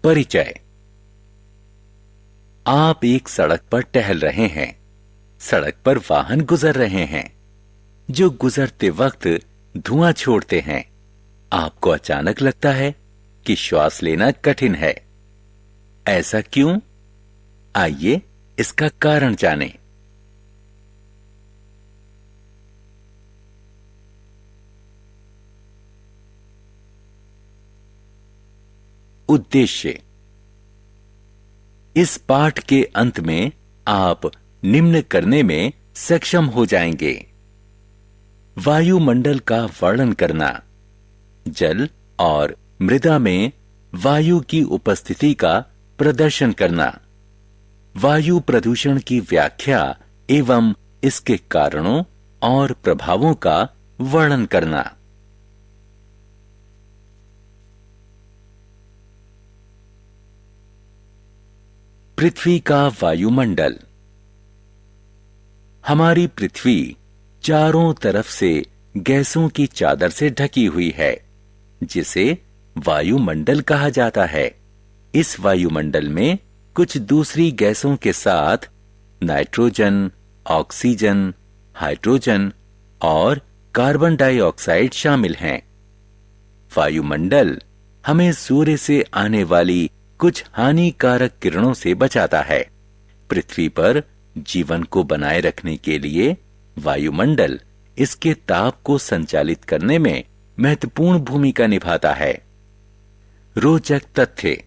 परिचय। आप एक सड़क पर टहल रहे हैं। सड़क पर वाहन गुजर रहे हैं जो गुजरते वक्त धुआं छोड़ते हैं। आपको अचानक लगता है कि श्वास लेना कठिन है। ऐसा क्यों? आइए इसका कारण जानें। उद्देश्य। इस पाठ के अंत में आप निम्न करने में सक्षम हो जाएंगे: वायुमंडल का वर्णन करना, जल और मृदा में वायु की उपस्थिति का प्रदर्शन करना, वायु प्रदूषण की व्याख्या एवं इसके कारणों और प्रभावों का वर्णन करना। पृथ्वी का वायुमंडल। हमारी पृथ्वी चारों तरफ से गैसों की चादर से ढकी हुई है, जिसे वायुमंडल कहा जाता है। इस वायुमंडल में कुछ दूसरी गैसों के साथ नाइट्रोजन, ऑक्सीजन, हाइड्रोजन और कार्बन डाइऑक्साइड शामिल हैं। वायुमंडल हमें सूर्य से आने वाली कुछ हानिकारक किरणों से बचाता है। पृथ्वी पर जीवन को बनाए रखने के लिए वायुमंडल इसके ताप को संचालित करने में महत्वपूर्ण भूमिका निभाता है। रोचक तथ्य।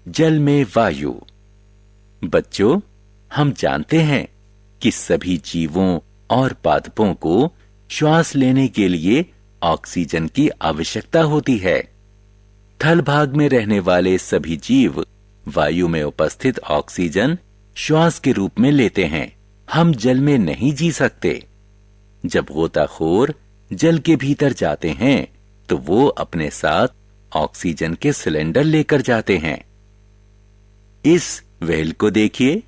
जल में वायु। बच्चों, हम जानते हैं कि सभी जीवों और पादपों को श्वास लेने के लिए ऑक्सीजन की आवश्यकता होती है। थल भाग में रहने वाले सभी जीव वायु में उपस्थित ऑक्सीजन श्वास के रूप में लेते हैं। हम जल में नहीं जी सकते। जब गोताखोर जल के भीतर जाते हैं तो वो अपने साथ ऑक्सीजन के सिलेंडर लेकर जाते हैं। इस व्हेल को देखिए,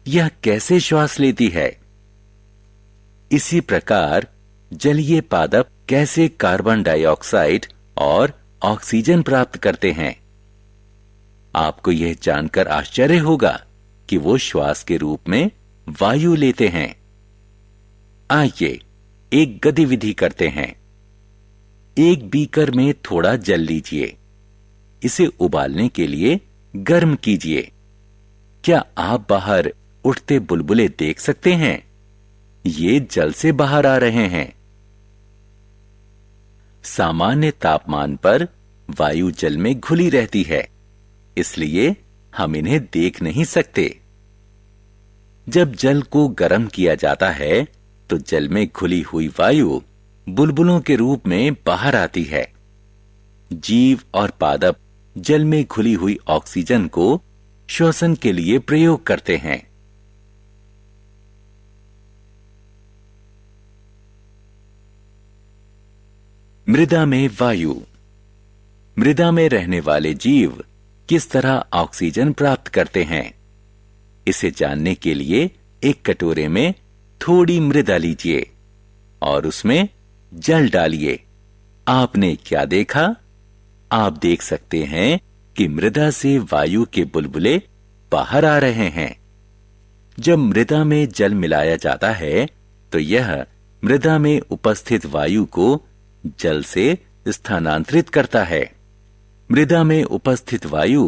यह कैसे श्वास लेती है। इसी प्रकार जलीय पादप कैसे कार्बन डाइऑक्साइड और ऑक्सीजन प्राप्त करते हैं। आपको यह जानकर आश्चर्य होगा कि वो श्वास के रूप में वायु लेते हैं। आइए एक गतिविधि करते हैं। एक बीकर में थोड़ा जल लीजिए। इसे उबालने के लिए गर्म कीजिए। क्या आप बाहर उठते बुलबुले देख सकते हैं? ये जल से बाहर आ रहे हैं। सामान्य तापमान पर वायु जल में घुली रहती है, इसलिए हम इन्हें देख नहीं सकते। जब जल को गर्म किया जाता है तो जल में घुली हुई वायु बुलबुलों के रूप में बाहर आती है। जीव और पादप जल में घुली हुई ऑक्सीजन को श्वसन के लिए प्रयोग करते हैं। मृदा में वायु। मृदा में रहने वाले जीव किस तरह ऑक्सीजन प्राप्त करते हैं, इसे जानने के लिए एक कटोरे में थोड़ी मृदा लीजिए और उसमें जल डालिए। आपने क्या देखा? आप देख सकते हैं कि मृदा से वायु के बुलबुले बाहर आ रहे हैं। जब मृदा में जल मिलाया जाता है तो यह मृदा में उपस्थित वायु को जल से स्थानांतरित करता है। मृदा में उपस्थित वायु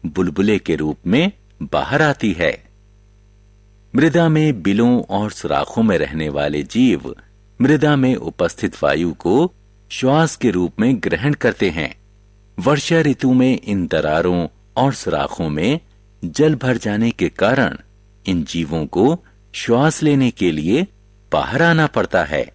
बुलबुले के रूप में बाहर आती है। मृदा में बिलों और सुराखों में रहने वाले जीव मृदा में उपस्थित वायु को श्वास के रूप में ग्रहण करते हैं। वर्षा ऋतु में इन दरारों और सुराखों में जल भर जाने के कारण इन जीवों को श्वास लेने के लिए बाहर आना पड़ता है।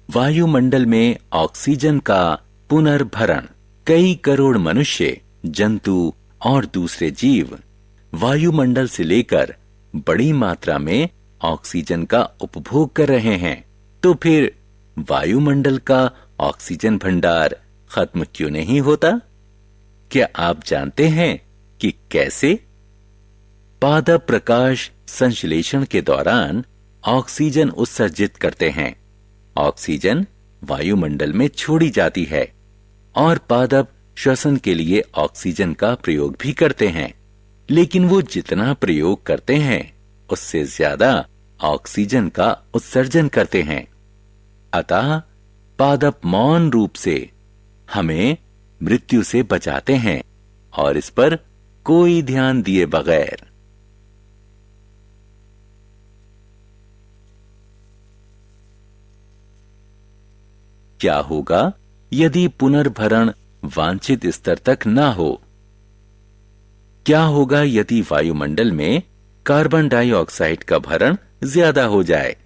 वायुमंडल में ऑक्सीजन का पुनर्भरण। कई करोड़ मनुष्य, जंतु और दूसरे जीव वायुमंडल से लेकर बड़ी मात्रा में ऑक्सीजन का उपभोग कर रहे हैं। तो फिर वायुमंडल का ऑक्सीजन भंडार खत्म क्यों नहीं होता? क्या आप जानते हैं कि कैसे? पादप प्रकाश संश्लेषण के दौरान ऑक्सीजन उत्सर्जित करते हैं। ऑक्सीजन वायुमंडल में छोड़ी जाती है और पादप श्वसन के लिए ऑक्सीजन का प्रयोग भी करते हैं, लेकिन वो जितना प्रयोग करते हैं उससे ज्यादा ऑक्सीजन का उत्सर्जन करते हैं। अतः पादप मौन रूप से हमें मृत्यु से बचाते हैं और इस पर कोई ध्यान दिए बगैर। क्या होगा यदि पुनर्भरण वांछित स्तर तक ना हो? क्या होगा यदि वायुमंडल में कार्बन डाइऑक्साइड का भरण ज्यादा हो जाए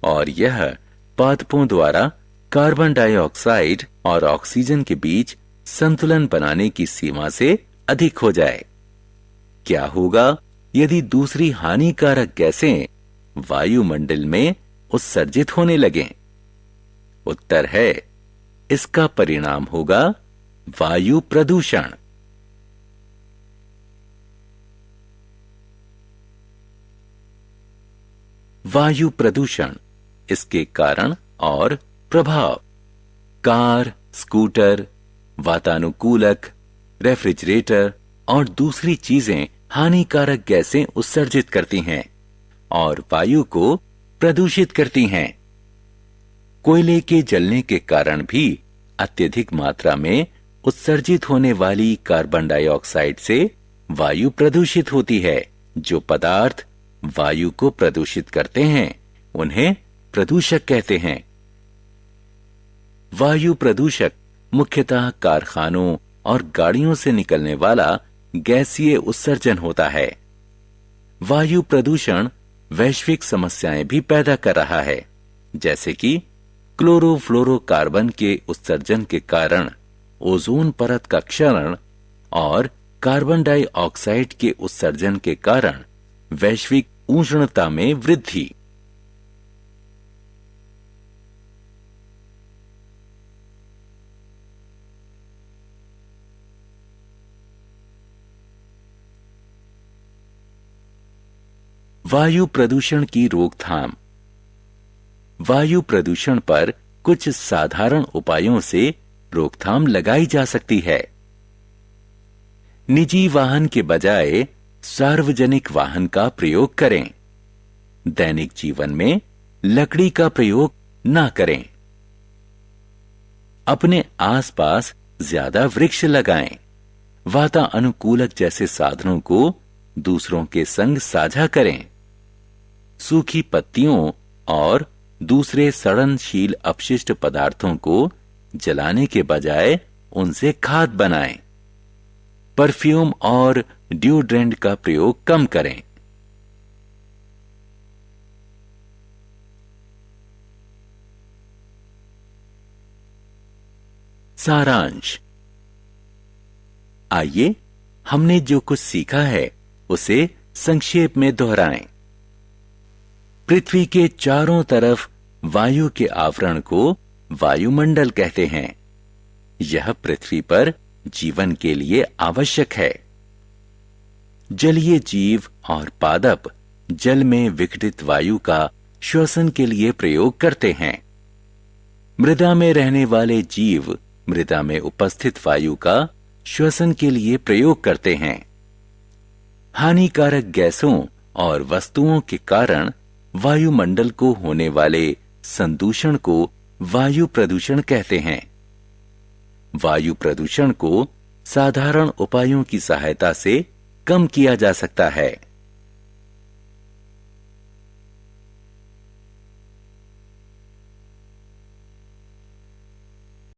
और यह पादपों द्वारा कार्बन डाइऑक्साइड और ऑक्सीजन के बीच संतुलन बनाने की सीमा से अधिक हो जाए? क्या होगा यदि दूसरी हानिकारक गैसें वायुमंडल में उत्सर्जित होने लगें? उत्तर है, इसका परिणाम होगा वायु प्रदूषण। वायु प्रदूषण, इसके कारण और प्रभाव। कार, स्कूटर, वातानुकूलक, रेफ्रिजरेटर और दूसरी चीजें हानिकारक गैसें उत्सर्जित करती हैं और वायु को प्रदूषित करती हैं। कोयले के जलने के कारण भी अत्यधिक मात्रा में उत्सर्जित होने वाली कार्बन डाइऑक्साइड से वायु प्रदूषित होती है। जो पदार्थ वायु को प्रदूषित करते हैं उन्हें प्रदूषक कहते हैं। वायु प्रदूषक मुख्यतः कारखानों और गाड़ियों से निकलने वाला गैसीय उत्सर्जन होता है। वायु प्रदूषण वैश्विक समस्याएं भी पैदा कर रहा है, जैसे कि क्लोरोफ्लोरोकार्बन के उत्सर्जन के कारण ओजोन परत का क्षरण और कार्बन डाइऑक्साइड के उत्सर्जन के कारण वैश्विक उष्णता में वृद्धि। वायु प्रदूषण की रोकथाम। वायु प्रदूषण पर कुछ साधारण उपायों से रोकथाम लगाई जा सकती है। निजी वाहन के बजाय सार्वजनिक वाहन का प्रयोग करें। दैनिक जीवन में लकड़ी का प्रयोग ना करें। अपने आसपास ज्यादा वृक्ष लगाएं। वातानुकूलक जैसे साधनों को दूसरों के संग साझा करें। सूखी पत्तियों और दूसरे सड़नशील अपशिष्ट पदार्थों को जलाने के बजाय उनसे खाद बनाएं। परफ्यूम और डिओड्रेंट का प्रयोग कम करें। सारांश। आइए हमने जो कुछ सीखा है उसे संक्षेप में दोहराएं। पृथ्वी के चारों तरफ वायु के आवरण को वायुमंडल कहते हैं। यह पृथ्वी पर जीवन के लिए आवश्यक है। जलीय जीव और पादप जल में विघटित वायु का श्वसन के लिए प्रयोग करते हैं। मृदा में रहने वाले जीव मृदा में उपस्थित वायु का श्वसन के लिए प्रयोग करते हैं। हानिकारक गैसों और वस्तुओं के कारण वायुमंडल को होने वाले संदूषण को वायु प्रदूषण कहते हैं। वायु प्रदूषण को साधारण उपायों की सहायता से कम किया जा सकता है।